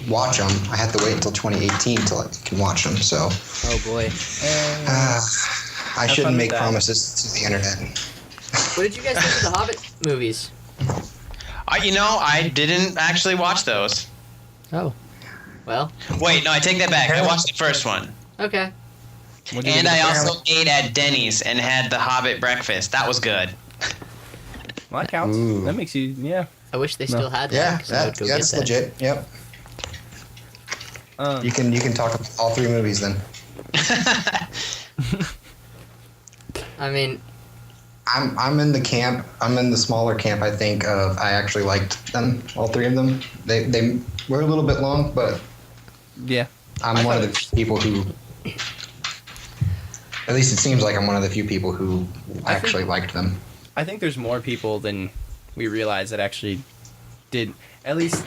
watch them, I have to wait until 2018 till I can watch them. So Oh boy. I fun shouldn't with make that. promises to the internet. What did you guys think of the Hobbit movies? I didn't actually watch those. Oh. Well, Wait, no, I take that back. I watched the first one. okay. What'd you And think I of the- also ate at Denny's and had the Hobbit breakfast. That was good. Well, that counts. Ooh. That makes you, yeah. I wish they still had that. Yeah, 'cause I would go that's get that. legit. Yep. Um, You can talk about all three movies then. I mean, I'm in the camp. I'm in the smaller camp. I think of I actually liked them, all three of them. They were a little bit long, but yeah. I'm I one of thought the people who. At least it seems like I'm one of the few people who I actually liked them. I think there's more people than we realize that actually did. At least,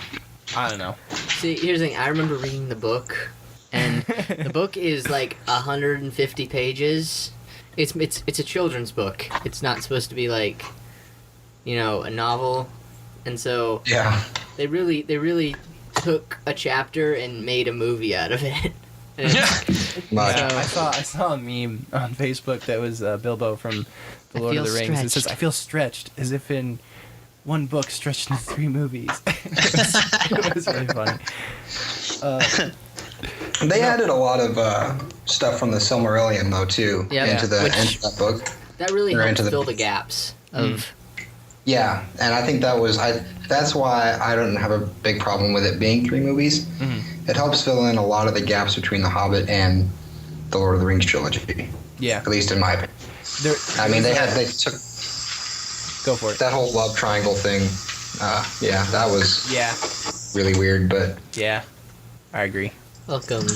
I don't know. see, here's the thing. I remember reading the book, and the book is like 150 pages. It's a children's book. It's not supposed to be like, a novel, and so Yeah. they really took a chapter and made a movie out of it. And it's- Much. So- I saw a meme on Facebook that was Bilbo from The I Lord of feel the Rings. It says, stretched. "I feel stretched as if in one book stretched into 3 movies." It was really funny. They added a lot of stuff from the Silmarillion though too Yeah, into which- into that book. that really They're helped into the- fill the gaps of. Yeah, and I think that's why I don't have a big problem with it being 3 movies. Mhm. It helps fill in a lot of the gaps between The Hobbit and the Lord of the Rings trilogy, Yeah. at least in my opinion. There, I mean, there's they took Go for it. that whole love triangle thing. Yeah, that was Yeah. really weird, but Yeah. I agree. Welcome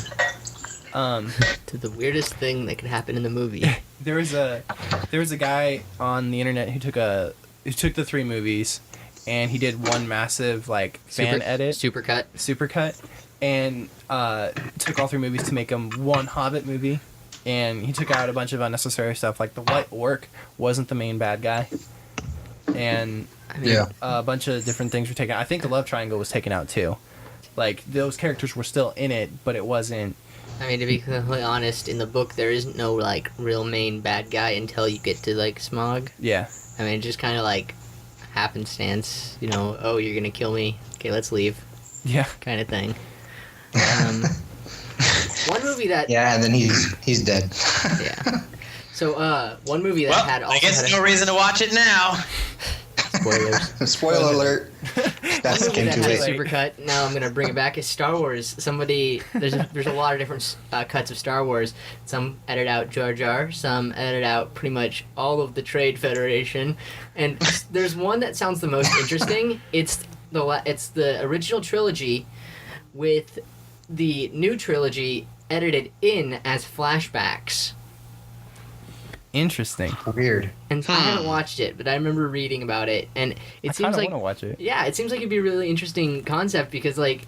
Um, to the weirdest thing that could happen in the movie. there was a guy on the internet who took the 3 movies, and he did one massive fan edit. Supercut. Supercut, and took all 3 movies to make them one Hobbit movie, and he took out a bunch of unnecessary stuff, like the White Orc wasn't the main bad guy, and I mean, yeah. a bunch of different things were taken out. I think the love triangle was taken out too. Like, those characters were still in it, but it wasn't. I mean, to be completely honest, in the book there isn't no real main bad guy until you get to Smaug. Yeah. I mean, just kind of happenstance. Oh, you're gonna kill me. Okay, let's leave. Yeah. Kind of thing. One movie that Yeah, and then he's dead. yeah. So one movie that Well, had also I guess had no reason to watch it now. Spoilers. Spoiler alert. That's One movie came that too had a late. supercut. Now I'm gonna bring it back. Is Star Wars. There's a lot of different cuts of Star Wars. Some edit out Jar Jar. Some edit out pretty much all of the Trade Federation. And there's one that sounds the most interesting. It's the original trilogy, with the new trilogy edited in as flashbacks. Interesting. Weird. And I haven't watched it, but I remember reading about it, and it I seems kind of like want to watch it. yeah, it seems like it'd be a really interesting concept because, like,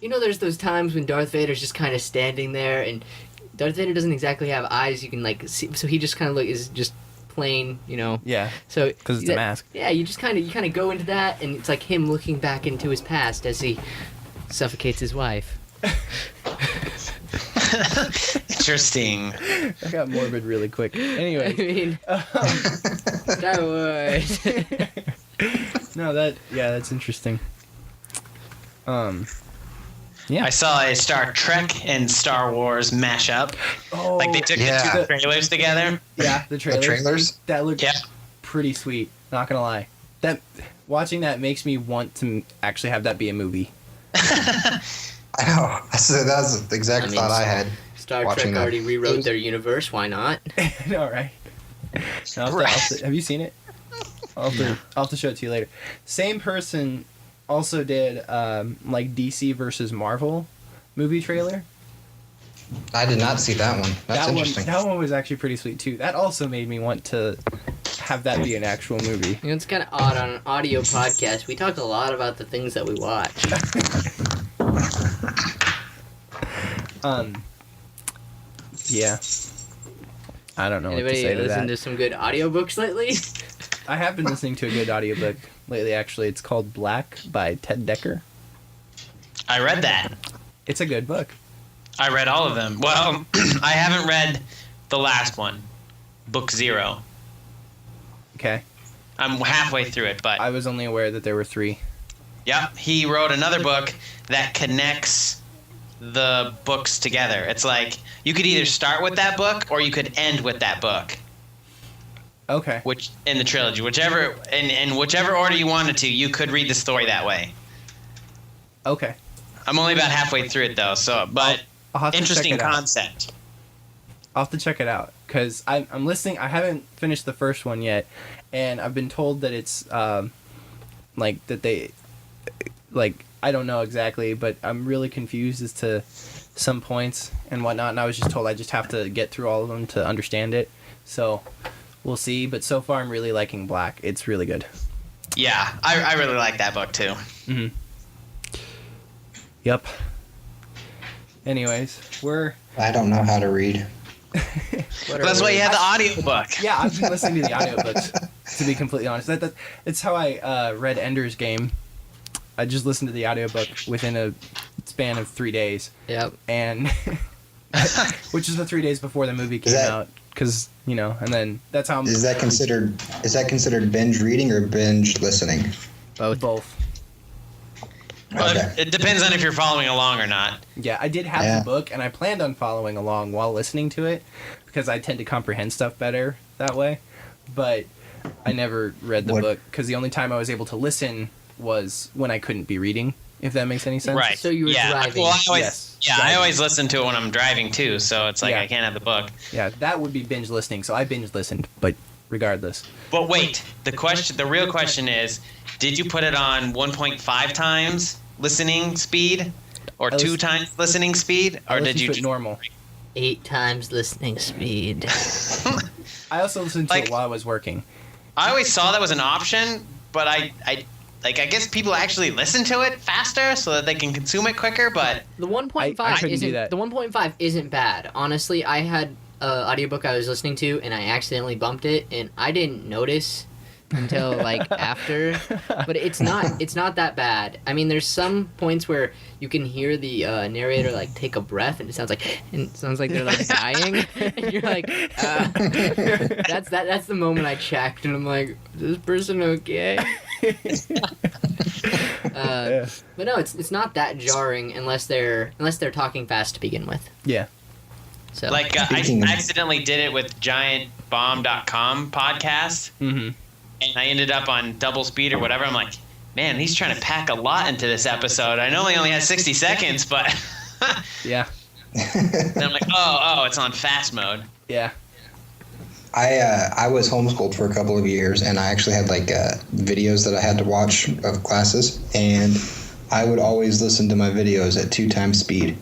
you know, there's those times when Darth Vader's just kind of standing there, and Darth Vader doesn't exactly have eyes you can, like, see, so he just kind of is just plain, you know. Yeah, So 'cause it's a mask. Yeah, you kind of go into that, and it's like him looking back into his past as he suffocates his wife. Interesting. I got morbid really quick. I Anyway, mean, Star Wars. no, that's interesting. Yeah. I saw a Star Trek and Star Wars mashup. Oh, Like they took Yeah. the two trailers together. yeah, the The trailers. trailers? That looked Yeah. pretty sweet. Not gonna lie. That watching that makes me want to actually have that be a movie. I know. That's the exact I mean, thought I had. Star Watching Trek that. already rewrote their universe. Why not? All right. Have you seen it? I'll have to show it to you later. Same person also did like DC versus Marvel movie trailer. I did not see that one. That's interesting. That one was actually pretty sweet too. That also made me want to have that be an actual movie. You know, it's kind of odd on an audio podcast. We talk a lot about the things that we watch. Yeah. I don't know what to Anybody say to listen that. to some good audiobooks lately? I have been listening to a good audiobook lately, actually. It's called Black by Ted Decker. I read that. It's a good book. I read all of them. Well, I haven't read the last one, Book 0. Okay. I'm halfway through it, but I was only aware that there were 3. yep, he wrote another book that connects the books together. It's like you could either start with that book or you could end with that book, Okay. which in the trilogy, whichever in whichever order you wanted to, you could read the story that way. Okay. I'm only about halfway through it though, so but I'll have to interesting check it out. concept. I'll have to check it out because I'm listening. I haven't finished the first one yet, and I've been told that it's like that they like I don't know exactly, but I'm really confused as to some points and whatnot. And I was just told I just have to get through all of them to understand it. So we'll see. But so far, I'm really liking Black. It's really good. Yeah, I really like that book too. Mm-hmm. Yep. Anyways, I don't know how to read. That's why you have the audiobook. yeah, I've been listening to the audiobooks, to be completely honest. It's how I read Ender's Game. I just listened to the audiobook within a span of 3 days, Yep. and which is the 3 days before the movie came that- out, because and then that's how I'm Is that considered binge reading or binge listening? both. Well, Okay. it depends on if you're following along or not. Yeah, I did have Yeah. the book, and I planned on following along while listening to it, because I tend to comprehend stuff better that way. But I never read the What- book, because the only time I was able to listen was when I couldn't be reading, if that makes any sense. Right. So you were yeah. driving. Well, I Yes, I always listen to it when I'm driving too, so it's like Yeah. I can't have the book. Yeah, that would be binge listening, so I binge listened, but regardless. But wait, the real question is, did you put it on 1.5 times listening speed, or I 2 listen- times listening speed, I or did listened you to it just normal? 8 times listening speed. I also listened to Like- it while I was working. I always saw that was an option, but I guess people actually listen to it faster so that they can consume it quicker. But The 1.5 I couldn't do isn't that. the 1.5 isn't bad. Honestly, I had an audiobook I was listening to and I accidentally bumped it and I didn't notice until like after. But it's not that bad. I mean, there's some points where you can hear the narrator like take a breath and it sounds like they're like dying. And you're like, that's the moment I checked and I'm like, is this person okay? Yeah. But no, it's not that jarring unless they're talking fast to begin with. Yeah. So like I Speaking of- accidentally did it with GiantBomb.com podcast. Mm-hmm. and I ended up on double speed or whatever. I'm like, man, he's trying to pack a lot into this episode. I know he only has 60 seconds, but Yeah. then I'm like, oh, it's on fast mode. Yeah. I was homeschooled for a couple of years, and I actually had like videos that I had to watch of classes, and I would always listen to my videos at 2 times speed.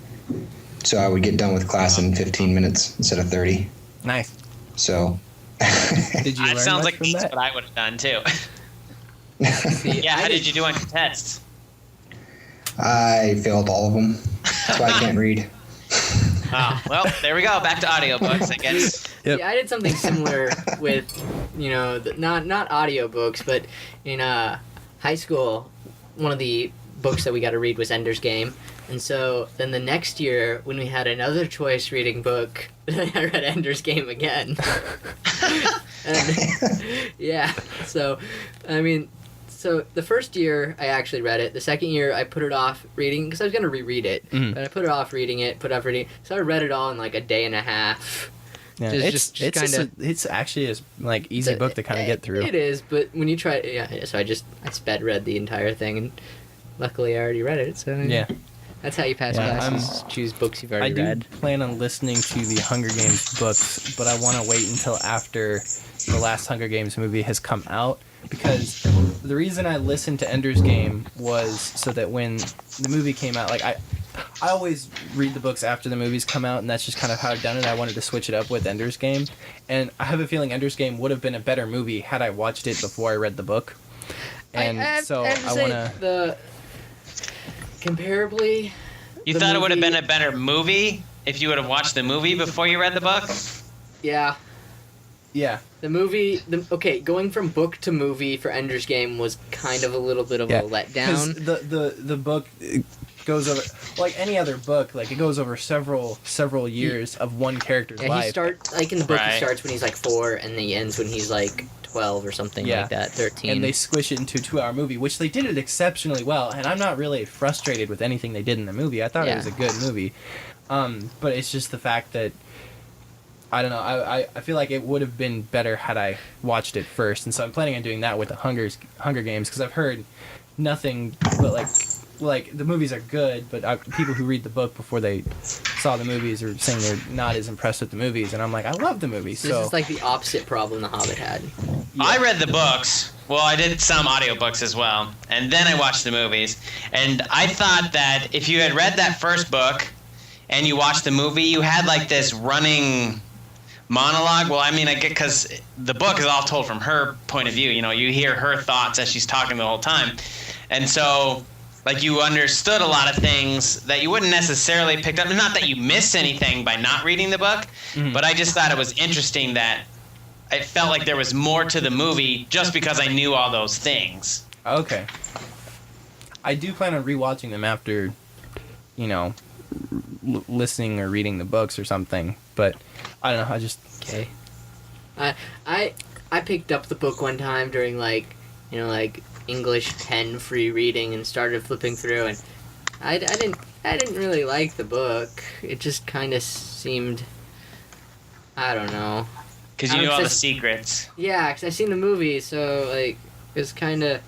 So I would get done with class in 15 minutes instead of 30. Nice. So. Did you learn It sounds much like from that's that? what I would have done too. See, Yeah, I how did- did you do on your tests? I failed all of them. That's why I can't read. Oh, well, there we go. Back to audiobooks, I guess. Yep. Yeah, I did something similar with, not audiobooks, but in high school, one of the books that we got to read was Ender's Game. And so then the next year, when we had another choice reading book, I read Ender's Game again. And, yeah, so, so the first year I actually read it. The second year I put it off reading because I was going to reread it. Mhm. But I put it off reading it, So I read it all in like a day and a half. Yeah, Just it's kinda- it's actually a like easy book to kind of get through. It is, but when you try, so I sped read the entire thing, and luckily I already read it. So Yeah. that's how you pass Yeah, classes. Choose books you've I already do read. plan on listening to the Hunger Games books, but I want to wait until after the last Hunger Games movie has come out, because the reason I listened to Ender's Game was so that when the movie came out, like I always read the books after the movies come out, and that's just kind of how I've done it. I wanted to switch it up with Ender's Game, and I have a feeling Ender's Game would have been a better movie had I watched it before I read the book. And I so have to I say want to. the comparably. You The thought it would have movie- been a better movie if you would have watched the movie before you read the book? Yeah, Yeah. the movie. Going from book to movie for Ender's Game was kind of a little bit of Yeah. a 'Cause letdown. the book goes over, like any other book, like it goes over several years of one character's Yeah, life. he starts like in the book. Right. He starts when he's like 4, and he ends when he's like 12 or something Yeah. like that. 13. And they squish it into a 2-hour movie, which they did it exceptionally well. And I'm not really frustrated with anything they did in the movie. I thought it Yeah. was a good movie. But it's just the fact that, I don't know, I feel like it would have been better had I watched it first. And so I'm planning on doing that with the Hunger Games, because I've heard nothing but like the movies are good, but people who read the book before they saw the movies are saying they're not as impressed with the movies. And I'm like, I love the movies. This So is like the opposite problem The Hobbit had. I read the books. Well, I did some audiobooks as well. And then I watched the movies. And I thought that if you had read that first book and you watched the movie, you had like this running monologue. Well, I mean, I get, because the book is all told from her point of view. You know, you hear her thoughts as she's talking the whole time. And so, like, you understood a lot of things that you wouldn't necessarily pick up. Not that you missed anything by not reading the book, but I just thought it was interesting that I felt like there was more to the movie just because I knew all those things. Okay. I do plan on rewatching them after, listening or reading the books or something. But I don't know. I just Okay. I picked up the book one time during like English 10 free reading and started flipping through, and I didn't really like the book. It just kind of seemed, I don't know. Because you I knew don't all the just- secrets. Yeah, because I seen the movie, so like it was kind of,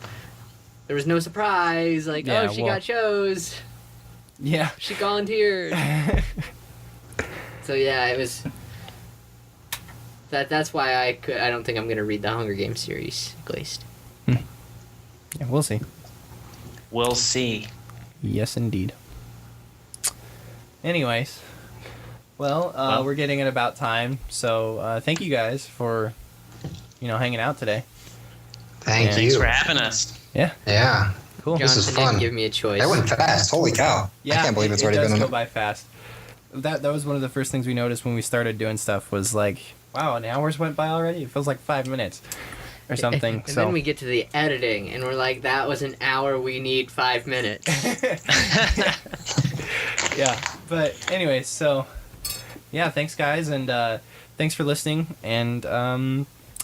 there was no surprise. Like, Yeah, oh, she well- got chose. yeah. She volunteered. So yeah, it was. That's why I don't think I'm gonna read the Hunger Games series, at least. Yeah, we'll see. We'll see. Yes, indeed. Anyways, well, we're getting at about time, so thank you guys for, hanging out today. Thank Thanks you. for having us. Yeah, Yeah. cool. This is Jonathan didn't fun. give me a choice. That went fast. Holy cow. Yeah, I can't believe it's it already does been go on. by fast. That was one of the first things we noticed when we started doing stuff was like, wow, an hour's went by already. It feels like 5 minutes or something. And so then we get to the editing, and we're like, that was an hour. We need 5 minutes. yeah, but anyways, so yeah, thanks guys, and thanks for listening, and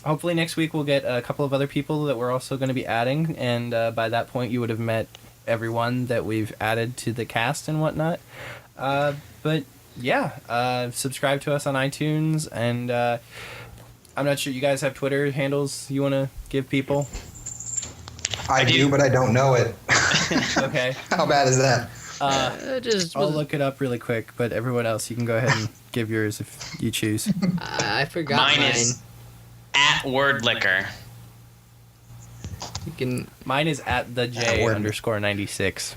hopefully next week we'll get a couple of other people that we're also going to be adding, and by that point you would have met everyone that we've added to the cast and whatnot. But yeah, subscribe to us on iTunes, and I'm not sure. You guys have Twitter handles you want to give people? I do, but I don't know it. Okay. How bad is that? I'll look it up really quick, but everyone else, you can go ahead and give yours if you choose. I forgot Mine mine. is @wordlicker. You can Mine is @the J_96.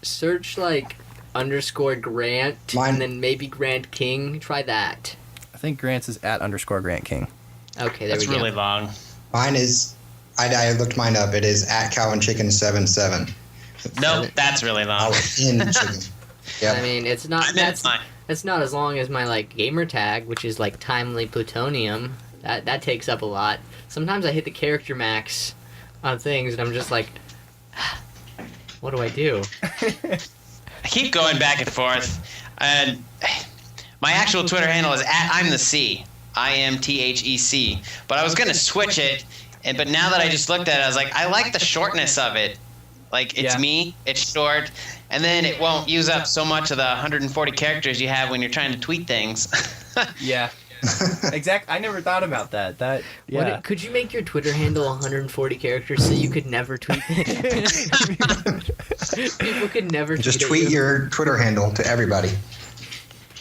search like _ Grant Mine- and then maybe Grant King. Try that. I think Grant's is @_Grant King. Okay, there That's we go. really long. Mine is. I looked mine up. It is @CowandChicken77. Nope, that's really long. In chicken. Yep. I mean, it's not. I meant That's mine. It's not as long as my like gamer tag, which is like timely plutonium. That takes up a lot. Sometimes I hit the character max on things, and I'm just like, what do I do? I keep going back and forth, and my actual Twitter handle is @ImTheC, IMTHEC. But I was gonna switch it, but now that I just looked at it, I was like, I like the shortness of it. Like it's Yeah. me, it's short, and then it won't use up so much of the 140 characters you have when you're trying to tweet things. Yeah. Exact. I never thought about that. Yeah. Could you make your Twitter handle 140 characters so you could never tweet? People could never Just tweet tweet at you. your Twitter handle to everybody.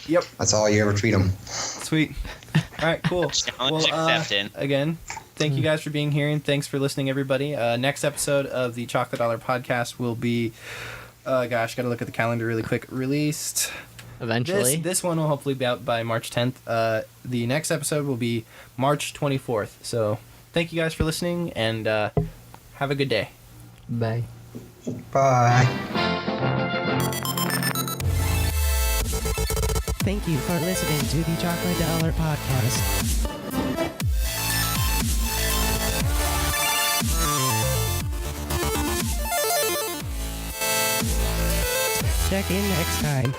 Yep. That's all you ever tweet them. Sweet. All right. Cool. Challenge accepted. Again, thank you guys for being here, and thanks for listening, everybody. Next episode of the Chocolate Dollar Podcast will be, gotta look at the calendar really quick. Released. Eventually. This one will hopefully be out by March 10th. The next episode will be March 24th. So thank you guys for listening, and have a good day. Bye. Bye. Thank you for listening to the Chocolate Dollar Podcast. Check in next time.